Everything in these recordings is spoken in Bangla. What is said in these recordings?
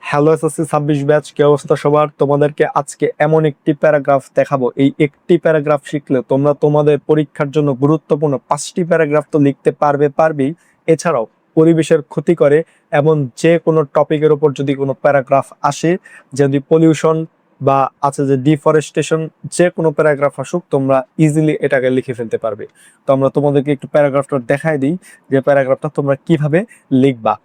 হ্যালো এসএসসি 26 ব্যাচ, কি অবস্থা সবার? তোমাদেরকে আজকে এমন একটি প্যারাগ্রাফ দেখাবো, এই একটি প্যারাগ্রাফ শিখলে তোমরা তোমাদের পরীক্ষার জন্য গুরুত্বপূর্ণ 5টি প্যারাগ্রাফ তো লিখতে পারবেই। এছাড়াও পরিবেশের ক্ষতি করে এমন যে কোনো টপিকের উপর যদি কোনো প্যারাগ্রাফ আসে, যদি পলিউশন বা আছে যে ডিফরেস্টেশন, যে কোনো প্যারাগ্রাফ আসুক তোমরা ইজিলি এটাকে লিখে ফেলতে পারবে। তো আমরা তোমাদেরকে একটু প্যারাগ্রাফটা দেখাই দিই যে প্যারাগ্রাফটা তোমরা কিভাবে লিখবা।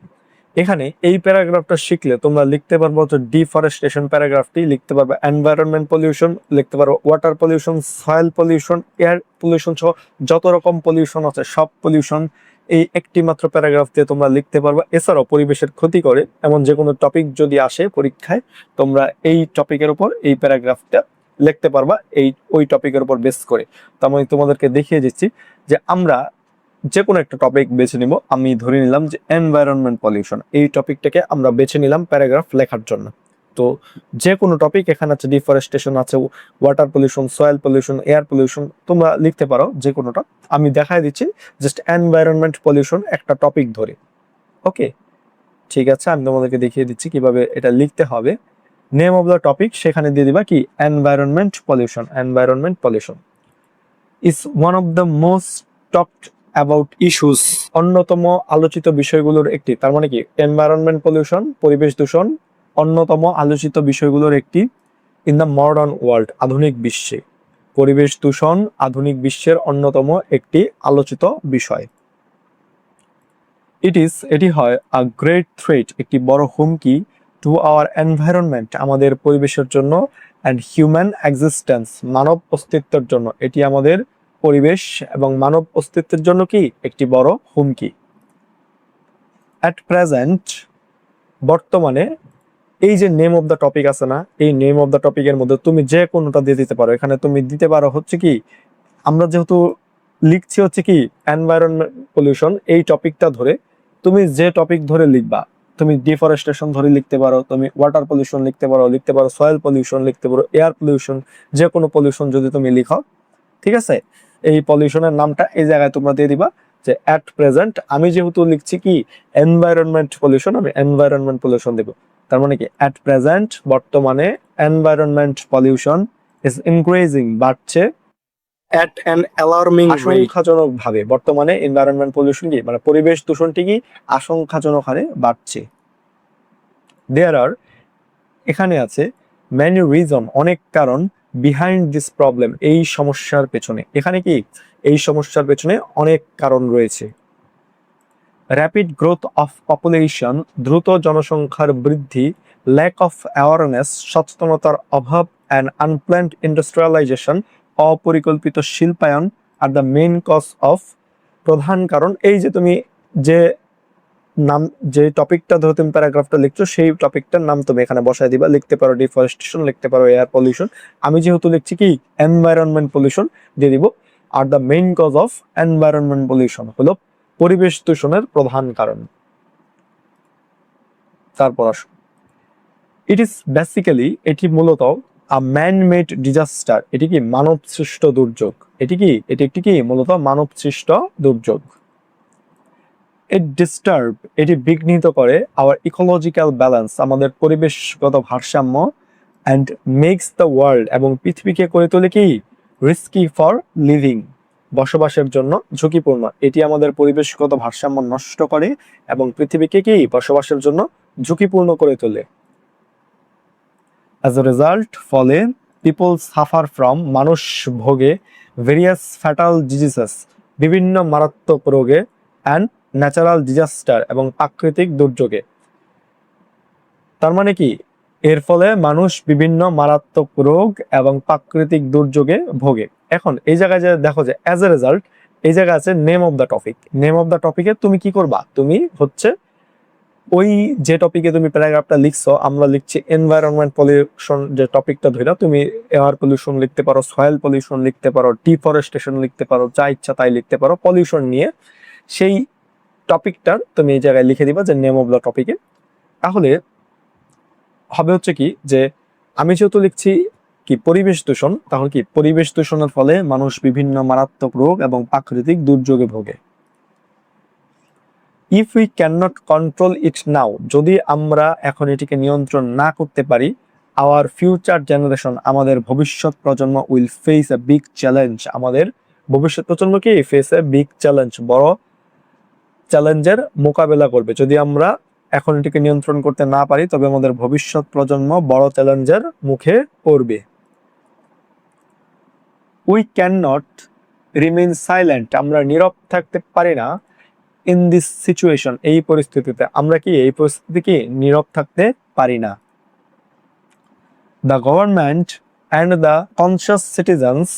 এখানে এই প্যারাগ্রাফটা শিখলে তোমরা লিখতে পারবো হচ্ছে ডিফরেস্টেশন প্যারাগ্রাফটি, লিখতে পারবে এনভায়রনমেন্ট পলিউশন, লিখতে পারবো water pollution, soil pollution, air pollution সহ যত রকম পলিউশন আছে সব পলিউশন এই একটি মাত্র প্যারাগ্রাফ দিয়ে তোমরা লিখতে পারবা। এছাড়াও পরিবেশের ক্ষতি করে এমন যে কোনো টপিক যদি আসে পরীক্ষায়, তোমরা এই টপিকের উপর এই প্যারাগ্রাফটা লিখতে পারবা ওই টপিকের উপর বেস করে। তো আমি তোমাদেরকে দেখিয়ে দিচ্ছি যে আমরা যে কোনো একটা টপিক বেছে নিব। আমি ধরে নিলাম যে এনভায়রনমেন্ট পলিউশন, এই টপিকটাকে আমরা বেছে নিলাম প্যারাগ্রাফ লেখার জন্য। তো যে কোনো টপিক, এখানে আছে ডিফরেস্টেশন, আছে water pollution, soil pollution, air pollution, তোমরা লিখতে পারো যে কোনোটা। আমি দেখাই দিচ্ছি জাস্ট এনভায়রনমেন্ট পলিউশন একটা টপিক ধরে। ওকে, ঠিক আছে, আমি তোমাদেরকে দেখিয়ে দিচ্ছি কিভাবে এটা লিখতে হবে। নেম অফ দ্য টপিক সেখানে দিয়ে দিবা কি environment pollution. Environment pollution is one of the most talked about issues, অন্যতম আলোচিত বিষয়গুলোর একটি। তার মানে কি এনভায়রনমেন্ট পলিউশন, পরিবেশ দূষণ অন্যতম আলোচিত বিষয়গুলোর একটি ইন দ্য মডার্ন ওয়ার্ল্ড, আধুনিক বিশ্বে। পরিবেশ দূষণ আধুনিক বিশ্বের অন্যতম একটি আলোচিত বিষয়। এটি হয় আ গ্রেট থ্রেট, একটি বড় হুমকি, টু আওয়ার এনভায়রনমেন্ট, আমাদের পরিবেশের জন্য, অ্যান্ড হিউম্যান এক্সিস্টেন্স, মানব অস্তিত্বের জন্য। এটি আমাদের পরিবেশ এবং মানব অস্তিত্বের জন্য কি একটি বড় হুমকি। অ্যাট প্রেজেন্ট, বর্তমানে, এই যে নেম অফ দ্য টপিক আছে না, এই নেম অফ দ্য টপিকের মধ্যে তুমি যে কোনোটা দিয়ে দিতে পারো। এখানে তুমি দিতে পারো হচ্ছে কি, আমরা যেহেতু লিখছি হচ্ছে কি এনভায়রনমেন্ট পলিউশন, এই টপিকটা ধরে তুমি যে টপিক ধরে লিখবা, তুমি ডিফরেস্টেশন ধরে লিখতে পারো, তুমি ওয়াটার পলিউশন লিখতে পারো সয়েল পলিউশন লিখতে পারো, এয়ার পলিউশন, যে কোনো পলিউশন যদি তুমি লিখো, ঠিক আছে। এই পলিউশনের নামটা এই জায়গায় তোমরা দিয়ে দিবা যে অ্যাট প্রেজেন্ট, আমি যেহেতু লিখছি কি এনভায়রনমেন্ট পলিউশন, আমি এনভায়রনমেন্ট পলিউশন দেব। তার মানে কি অ্যাট প্রেজেন্ট, বর্তমানে, এনভায়রনমেন্ট পলিউশন ইজ ইনক্রিজিং, বাড়ছে, অ্যাট অ্যান অ্যালার্মিং রেট, আশঙ্কাজনক ভাবে। বর্তমানে এনভায়রনমেন্ট পলিউশন কি মানে পরিবেশ দূষণটি কি আশঙ্কাজনক হারে বাড়ছে। দেয়ার আর, এখানে আছে ম্যানি রিজন, অনেক কারণ, বিহাইন্ড দিস প্রবলেম, এই সমস্যার পেছনে। এখানে কি এই সমস্যার পেছনে অনেক কারণ রয়েছে। র্যাপিড গ্রোথ অফ পপুলেশন, দ্রুত জনসংখ্যার বৃদ্ধি, ল্যাক অফ অ্যাওয়ারনেস, সচেতনতার অভাব, অ্যান্ড আনপ্ল্যান্ড ইন্ডাস্ট্রিয়ালাইজেশন, অপরিকল্পিত শিল্পায়ন, আর দ্য মেইন কজ অফ, প্রধান কারণ। এই যে তুমি যে নাম, যে টপিকটা ধরে তুমি প্যারাগ্রাফটা লিখছো, সেই টপিকটার নাম তুমি এখানে বসায় দিবা। লিখতে পারো ডিফরেস্টেশন, লিখতে পারো এয়ার পলিউশন। আমি যেহেতু লিখছি কি এনভায়রনমেন্ট পলিউশন, দিয়ে দিব। আর the main cause of environment pollution হলো পরিবেশ দূষণের প্রধান কারণ। তারপর আসো, ইট ইজ বেসিক্যালি, এটি মূলত আ ম্যান মেড ডিজাস্টার, এটি কি মানব সৃষ্ট দুর্যোগ। এটি একটি কি মূলত মানব সৃষ্ট দুর্যোগ। ইট ডিস্টার্ব, এটি বিঘ্নিত করে আওয়ার ইকোলজিক্যাল ব্যালেন্স, আমাদের পরিবেশগত ভারসাম্য, অ্যান্ড মেক্স দ্য ওয়ার্ল্ড, এবং পৃথিবীকে করে তোলে কি রিস্কি ফর লিভিং, বসবাসের জন্য ঝুঁকিপূর্ণ। এটি আমাদের পরিবেশগত ভারসাম্য নষ্ট করে এবং পৃথিবীকে কি বসবাসের জন্য ঝুঁকিপূর্ণ করে তোলে। অ্যাজ এ রেজাল্ট, ফলে, পিপল সাফার ফ্রম, মানুষ ভোগে, ভেরিয়াস ফ্যাটাল ডিজিজেস, বিভিন্ন মারাত্মক রোগে, অ্যান্ড ন্যাচারাল ডিজাস্টার, এবং প্রাকৃতিক দুর্যোগে। তার মানে কি এর ফলে মানুষ বিভিন্ন মারাত্মক রোগ এবং প্রাকৃতিক দুর্যোগে ভোগে। এখন এই জায়গায় যে দেখো যে অ্যাজ এ রেজাল্ট, এই জায়গায় আছে name of the topic. Name of the টপিকে তুমি কি করবা, তুমি হচ্ছে ওই যে টপিকে তুমি প্যারাগ্রাফটা লিখছো, আমরা লিখছি এনভায়রনমেন্ট পলিউশন, যে টপিকটা ধরে তুমি এয়ার পলিউশন লিখতে পারো, সয়েল পলিউশন লিখতে পারো, ডিফরেস্টেশন লিখতে পারো, যা ইচ্ছা তাই লিখতে পারো পলিউশন নিয়ে। সেই টপিকটার তুমি এই জায়গায় লিখে দিবা যে নেম অফ দ্য টপিকে। তাহলে হবে হচ্ছে কি যে আমি যেহেতু লিখছি কি পরিবেশ দূষণ, তাহলে কি পরিবেশ দূষণের ফলে মানুষ বিভিন্ন মারাত্মক রোগ এবং প্রাকৃতিক দুর্যোগে ভোগে। If we can not control it now, যদি আমরা এখন এটিকে নিয়ন্ত্রণ না করতে পারি, আওয়ার ফিউচার জেনারেশন, আমাদের ভবিষ্যৎ প্রজন্ম will face a big challenge, আমাদের ভবিষ্যৎ প্রজন্ম কি ফেস এ বিগ চ্যালেঞ্জ, বড় চ্যালেঞ্জের মোকাবেলা করবে। যদি আমরা এখন এটিকে নিয়ন্ত্রণ করতে না পারি, তবে আমাদের ভবিষ্যৎ প্রজন্ম বড় চ্যালেঞ্জের মুখে পড়বে। We can not remain silent, আমরা নীরব থাকতে পারি না। ইন দিস সিচুয়েশন, এই পরিস্থিতিতে আমরা কি এই পরিস্থিতি কি নীরব থাকতে পারি না। The government and the conscious citizens,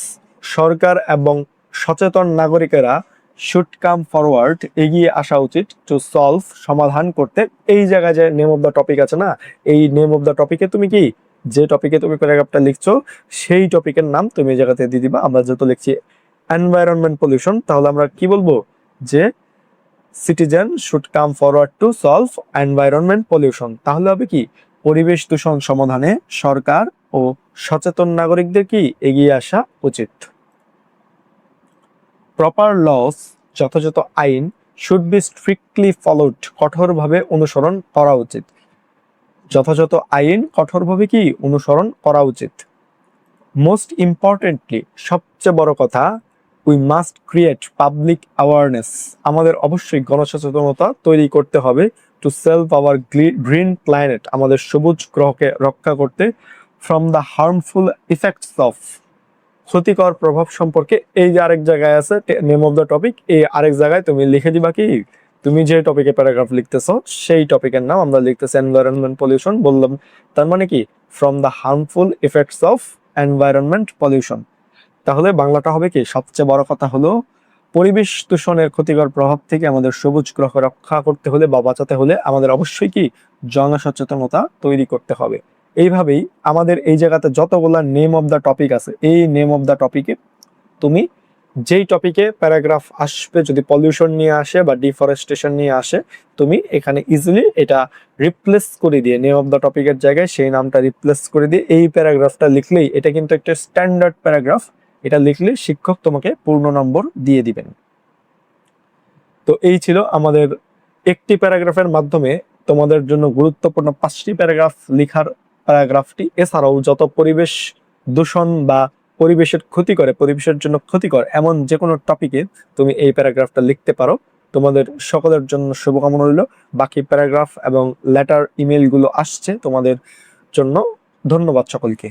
সরকার এবং সচেতন নাগরিকেরা শুড কাম ফরওয়ার্ড, এগিয়ে আসা উচিত, টু সলভ, সমাধান করতে। এই জায়গায় যে নেম অফ দ্য টপিক আছে না, এই নেম অফ দ্য টপিকে তুমি কি যে টপিকে তুমি প্যারাগ্রাফটা লিখছো সেই টপিকের নাম তুমি এই জায়গাতে দিয়ে দিবা। আমরা যেহেতু লিখছি এনভায়রনমেন্ট পলিউশন, তাহলে আমরা কি বলবো যে citizen should come forward to solve environment pollution. তাহলে হবে কি পরিবেশ দূষণ সমাধানে সরকার ও সচেতন নাগরিকদের কি এগিয়ে আসা উচিত। প্রপার লস, যথাযথ আইন, শুড বি স্ট্রিক্টলি ফলোড, কঠোরভাবে অনুসরণ করা উচিত। যথাযথ আইন কঠোরভাবে কি অনুসরণ করা উচিত। মোস্ট ইম্পর্টেন্টলি, সবচেয়ে বড় কথা, we must create public awareness, আমাদের অবশ্যই গণসচেতনতা তৈরি করতে হবে, to save our green planet, আমাদের সবুজ গ্রহকে রক্ষা করতে, from the harmful effects of, ক্ষতিকর প্রভাব সম্পর্কে। এই যে আরেক জায়গায় আছে নেম অফ দ্য টপিক, এই আরেক জায়গায় তুমি লিখে দিবা কি তুমি যে টপিকে প্যারাগ্রাফ লিখতেছো সেই টপিকের নাম। আমরা লিখতেছি এনভায়রনমেন্ট পলিউশন, বললাম তার মানে কি from the harmful effects of environment pollution. তাহলে বাংলাটা হবে কি সবচেয়ে বড় কথা হলো পরিবেশ দূষণের ক্ষতিকর প্রভাব থেকে আমাদের সবুজ গ্রহ রক্ষা করতে হলে বা বাঁচাতে হলে আমাদের অবশ্যই কি জনসচেতনতা তৈরি করতে হবে। এইভাবেই আমাদের এই জায়গাতে যতগুলা নেম অফ দ্য টপিক আছে, এই নেম অফ দ্য টপিকে তুমি যেই টপিকে প্যারাগ্রাফ আসবে, যদি পলিউশন নিয়ে আসে বা ডিফরেস্টেশন নিয়ে আসে, তুমি এখানে ইজিলি এটা রিপ্লেস করে দিয়ে নেম অফ দ্য টপিকের জায়গায় সেই নামটা রিপ্লেস করে দিয়ে এই প্যারাগ্রাফটা লিখলেই, এটা কিন্তু একটা স্ট্যান্ডার্ড প্যারাগ্রাফ, এটা লিখলে শিক্ষক তোমাকে পূর্ণ নম্বর দিয়ে দিবেন। তো এই ছিল আমাদের একটি প্যারাগ্রাফের মাধ্যমে তোমাদের জন্য গুরুত্বপূর্ণ 5টি প্যারাগ্রাফ লিখার প্যারাগ্রাফটি। এছাড়াও যত পরিবেশ দূষণ বা পরিবেশের ক্ষতি করে, পরিবেশের জন্য ক্ষতিকর এমন যে কোনো টপিকে তুমি এই প্যারাগ্রাফটা লিখতে পারো। তোমাদের সকলের জন্য শুভকামনা রইল। বাকি প্যারাগ্রাফ এবং লেটার ইমেলগুলো আসছে তোমাদের জন্য। ধন্যবাদ সকলকে।